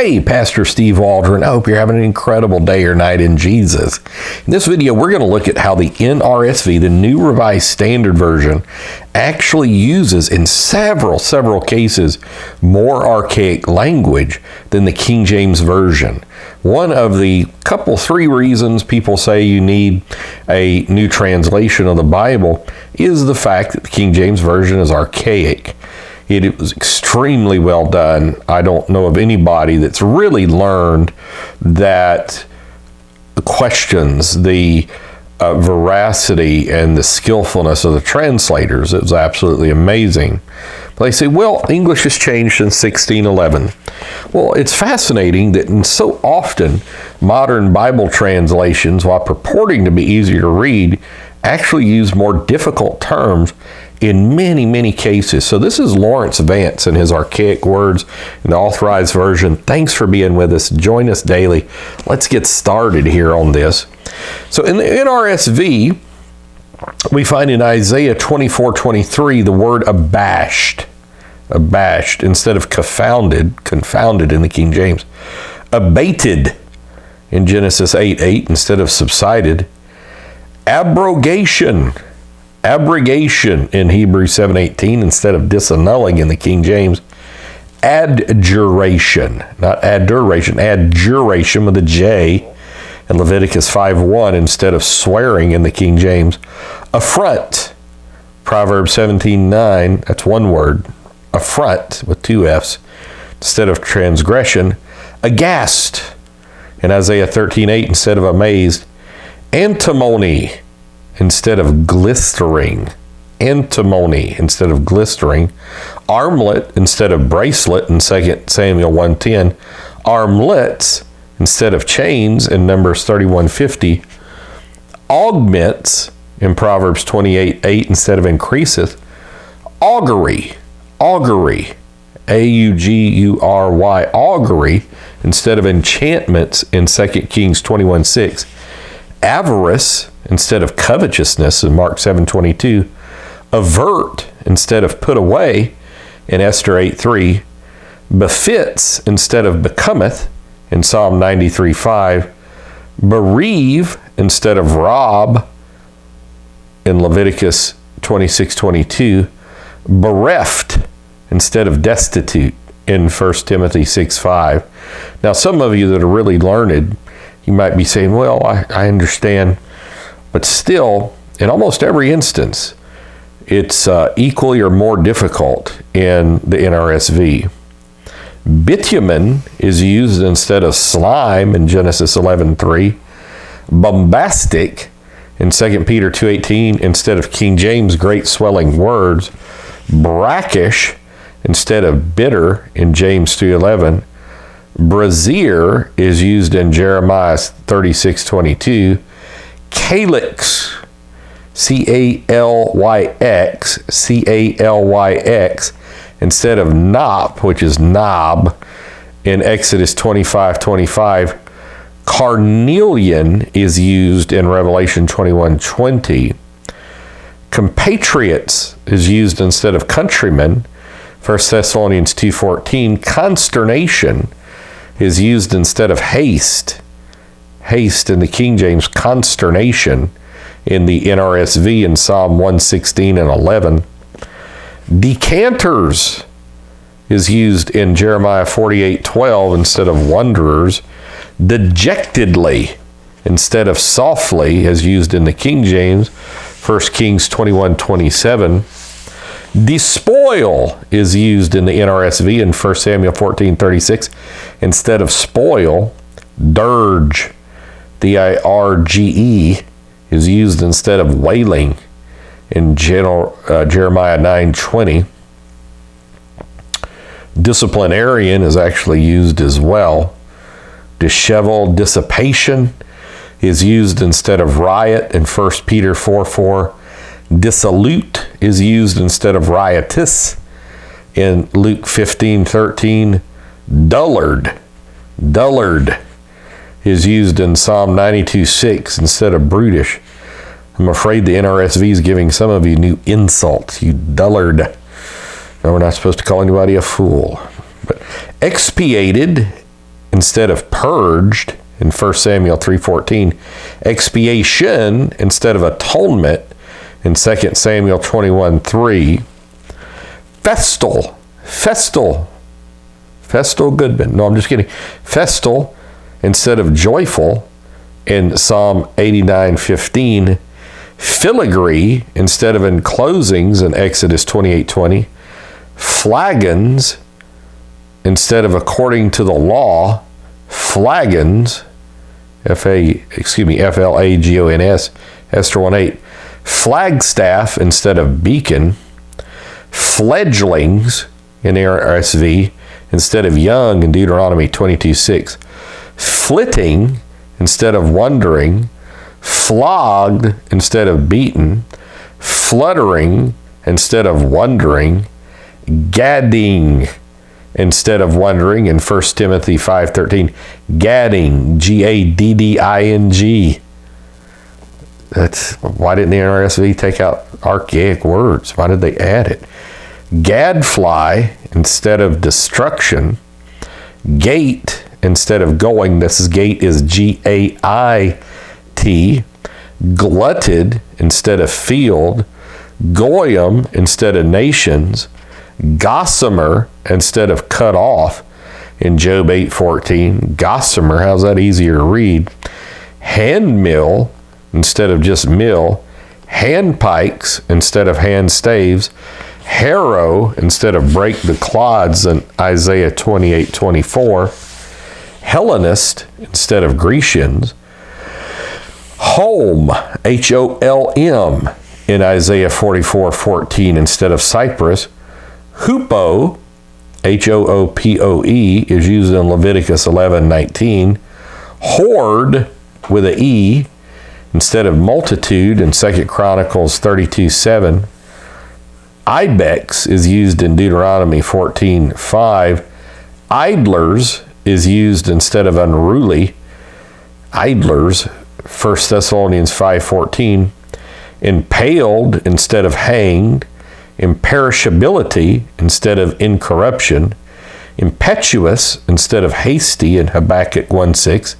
Hey, Pastor Steve Waldron. I hope you're having an incredible day or night in Jesus. In this video, we're going to look at how the NRSV, the New Revised Standard Version, actually uses in several cases more archaic language than the King James Version. One of the three reasons people say you need a new translation of the Bible is the fact that the King James Version is archaic. It was extremely well done. I don't know of anybody that's really learned that questions the veracity and the skillfulness of the translators. It was absolutely amazing. But they say, well, English has changed since 1611. Well, it's fascinating that so often modern Bible translations, while purporting to be easier to read, actually use more difficult terms in many cases. So this is Lawrence Vance and his Archaic Words in the Authorized Version. Thanks for being with us. Join us daily. Let's get started here on this. So in the NRSV, we find in Isaiah 24:23 the word abashed instead of confounded in the King James. Abated in Genesis 8:8 instead of subsided. Abrogation in Hebrews 7:18 instead of disannulling in the King James. Adjuration, not adoration, adjuration with a J in Leviticus 5:1 instead of swearing in the King James. Affront, Proverbs 17:9, that's one word, affront with two F's instead of transgression. Aghast in Isaiah 13:8 instead of amazed. Antimony instead of glistering. Antimony instead of glistering. Armlet instead of bracelet in 2 Samuel 1:10. Armlets instead of chains in Numbers 31:50. Augments in Proverbs 28:8 instead of increaseth. Augury, A-U-G-U-R-Y, augury instead of enchantments in 2 Kings 21:6. Avarice instead of covetousness in Mark 7:22, avert instead of put away in Esther 8:3, befits instead of becometh in Psalm 93:5, bereave instead of rob in Leviticus 26:22, bereft instead of destitute in 1 Timothy 6:5. Now, some of you that are really learned, you might be saying, well, I understand. But still, in almost every instance, it's equally or more difficult in the NRSV. Bitumen is used instead of slime in Genesis 11:3. Bombastic in 2 Peter 2:18 instead of King James, great swelling words. Brackish instead of bitter in James 2:11. Brazier is used in Jeremiah 36:22. Calyx, C-A-L-Y-X, instead of nop, which is knob, in Exodus 25:25. Carnelian is used in Revelation 21:20. Compatriots is used instead of countrymen, 1 Thessalonians 2:14. Consternation is used instead of haste. Haste in the King James, consternation in the NRSV in Psalm 116:11. Decanters is used in Jeremiah 48:12 instead of wanderers. Dejectedly instead of softly is used in the King James, 1 Kings 21:27. Despoil is used in the NRSV in 1 Samuel 14:36 instead of spoil. Dirge, D-I-R-G-E, is used instead of wailing in Jeremiah 9:20. Disciplinarian is actually used as well. Disheveled, dissipation is used instead of riot in 1 Peter 4:4. Dissolute is used instead of riotous in Luke 15:13. Dullard is used in Psalm 92:6 instead of brutish. I'm afraid the NRSV is giving some of you new insults, you dullard. No, we're not supposed to call anybody a fool. But expiated instead of purged in 1 Samuel 3:14, expiation instead of atonement in 2 Samuel 21:3, festal Goodman, no, I'm just kidding, festal instead of joyful in Psalm 89:15, filigree instead of enclosings in Exodus 28:20, flagons instead of according to the law, flagons, Flagons, Esther 1:8, flagstaff instead of beacon, fledglings in NRSV instead of young in Deuteronomy 22:6, flitting instead of wandering, flogged instead of beaten, fluttering instead of wondering, gadding instead of wondering in 1 Timothy 5:13, gadding, Gadding. Why didn't the NRSV take out archaic words? Why did they add it? Gadfly instead of destruction, gate instead of going. This is gate is Gait, glutted instead of field, goyim instead of nations, gossamer instead of cut off in Job 8:14. Gossamer, how's that easier to read? Hand mill instead of just mill, hand pikes instead of hand staves, harrow instead of break the clods in Isaiah 28:24, Hellenist instead of Grecians, holm, Holm in Isaiah 44:14 instead of cypress, hoopoe, Hoopoe is used in Leviticus 11:19, horde with an E instead of multitude in 2 Chronicles 32:7, ibex is used in Deuteronomy 14:5, idlers is used instead of unruly, idlers, 1 Thessalonians 5:14, impaled instead of hanged, imperishability instead of incorruption, impetuous instead of hasty in Habakkuk 1:6,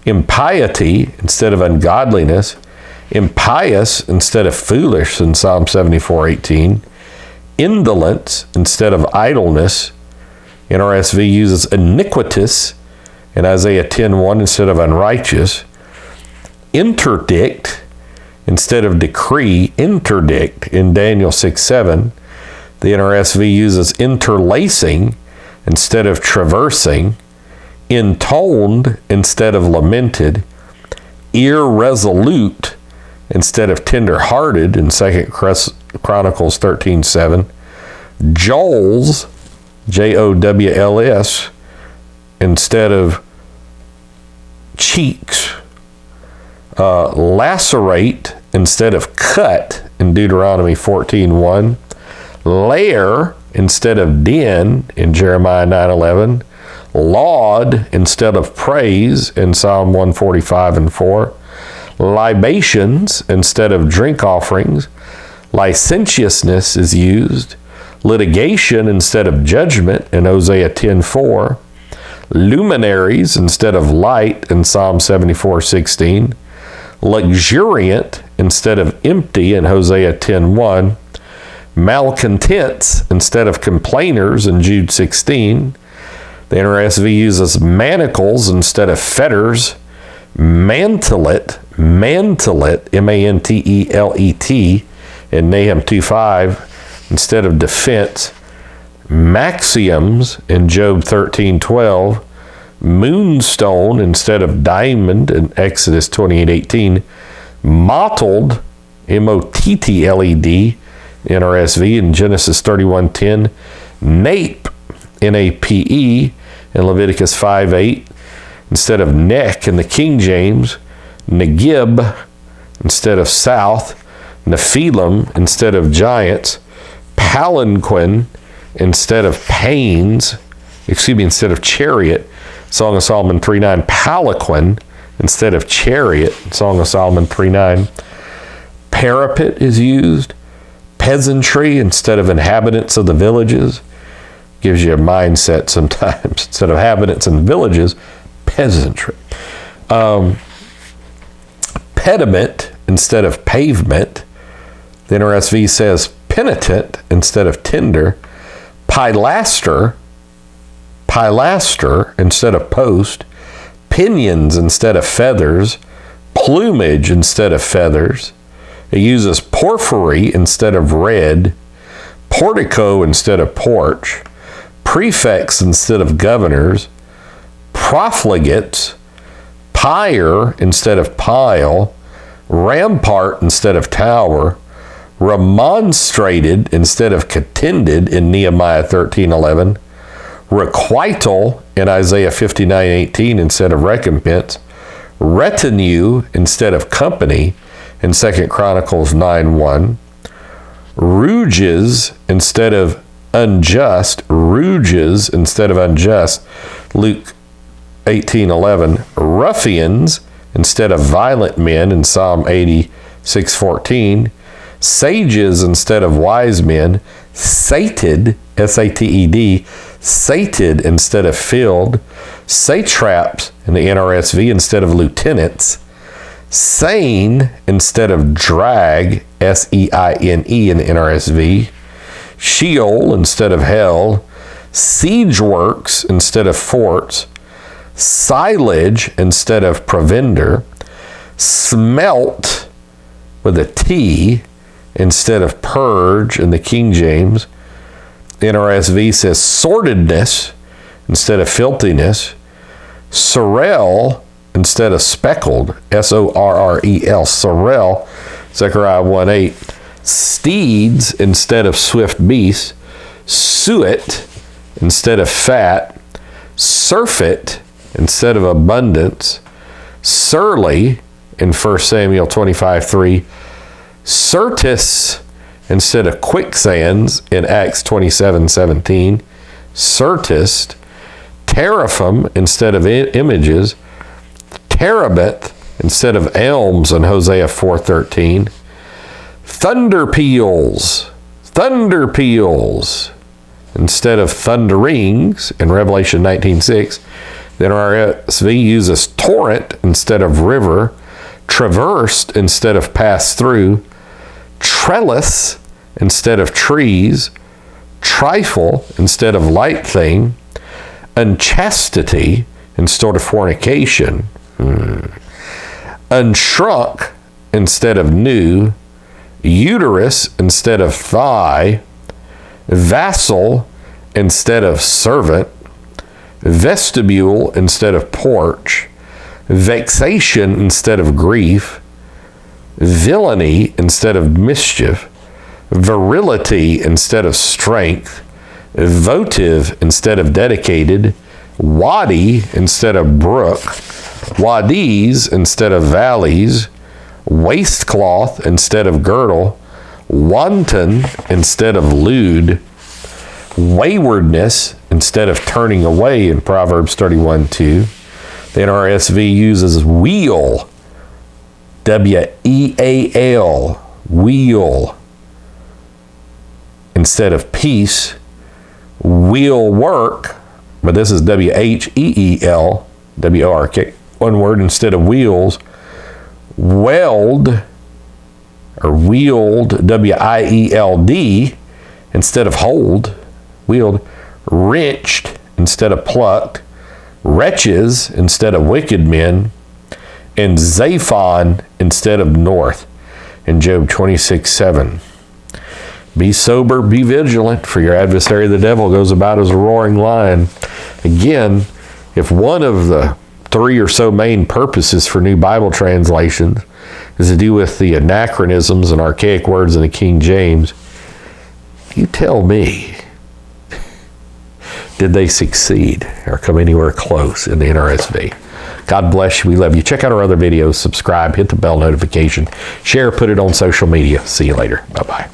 impiety instead of ungodliness, impious instead of foolish in Psalm 74:18, indolence instead of idleness. NRSV uses iniquitous in Isaiah 10:1 instead of unrighteous, interdict instead of decree, interdict in Daniel 6:7. The NRSV uses interlacing instead of traversing, intoned instead of lamented, irresolute instead of tender-hearted in 2 Chronicles 13:7, Joels, Jowls, instead of cheeks, lacerate instead of cut in Deuteronomy 14:1, lair instead of den in Jeremiah 9:11, laud instead of praise in Psalm 145:4, libations instead of drink offerings, licentiousness is used, litigation instead of judgment in Hosea 10:4, luminaries instead of light in Psalm 74:16, luxuriant instead of empty in Hosea 10:1, malcontents instead of complainers in Jude 16. The NRSV uses manacles instead of fetters, mantelet, mantelet in Nahum 2:5 instead of defense, maxioms in Job 13:12, moonstone instead of diamond in Exodus 28:18, mottled, MOTTLED, NRSV in Genesis 31:10, nape, NAPE in Leviticus 5:8, instead of neck in the King James, negib instead of south, Nephilim instead of giants, palanquin instead of instead of chariot, Song of Solomon 3:9, palanquin instead of chariot, Song of Solomon 3:9, parapet is used, peasantry instead of inhabitants of the villages, Gives you a mindset sometimes. Instead of habitants and villages, peasantry. Pediment instead of pavement. The NRSV says penitent instead of tender. Pilaster instead of post. Pinions instead of feathers. Plumage instead of feathers. It uses porphyry instead of red. Portico instead of porch. Prefects instead of governors. Profligates. Pyre instead of pile. Rampart instead of tower. Remonstrated instead of contended in Nehemiah 13:11. Requital in Isaiah 59:18 instead of recompense. Retinue instead of company in 2 Chronicles 9:1. Rouges instead of unjust. Rouges instead of unjust. Luke 18:11. Ruffians instead of violent men in Psalm 86:14. Sages instead of wise men. Sated, S-A-T-E-D, sated instead of filled. Satraps in the NRSV instead of lieutenants. Sane instead of drag, S-E-I-N-E in the NRSV. Sheol instead of hell. Siege works instead of forts. Silage instead of provender. Smelt with a T instead of purge in the King James. The NRSV says sordidness instead of filthiness. Sorrel instead of speckled, S-O-R-R-E-L, sorrel, Zechariah 1:8. Steeds instead of swift beasts. Suet instead of fat. Surfeit instead of abundance. Surly in 1 Samuel 25:3. Certus instead of quicksands in Acts 27:17. Certist. Teraphim instead of images. Terebinth instead of elms in Hosea 4:13. Thunder peals instead of thunderings in Revelation 19:6. The NRSV uses torrent instead of river. Traversed instead of passed through. Trellis instead of trees. Trifle instead of light thing. Unchastity instead of fornication. Unshrunk instead of new. Uterus instead of thigh. Vassal instead of servant. Vestibule instead of porch. Vexation instead of grief. Villainy instead of mischief. Virility instead of strength. Votive instead of dedicated. Wadi instead of brook. Wadis instead of valleys. Waistcloth instead of girdle. Wanton instead of lewd. Waywardness instead of turning away in Proverbs 31:2. The NRSV uses wheel, W-E-A-L, wheel, instead of peace. Wheel work, but this is W-H-E-E-L, W-O-R-K, one word instead of wheels. Weld, or wield, W-I-E-L-D, instead of hold, wield. Wrenched instead of plucked. Wretches instead of wicked men. And Zaphon instead of north in Job 26:7. Be sober, be vigilant, for your adversary the devil goes about as a roaring lion. Again, if one of the three or so main purposes for new Bible translations is to do with the anachronisms and archaic words in the King James, you tell me, did they succeed or come anywhere close in the NRSV? God bless you. We love you. Check out our other videos. Subscribe. Hit the bell notification. Share. Put it on social media. See you later. Bye-bye.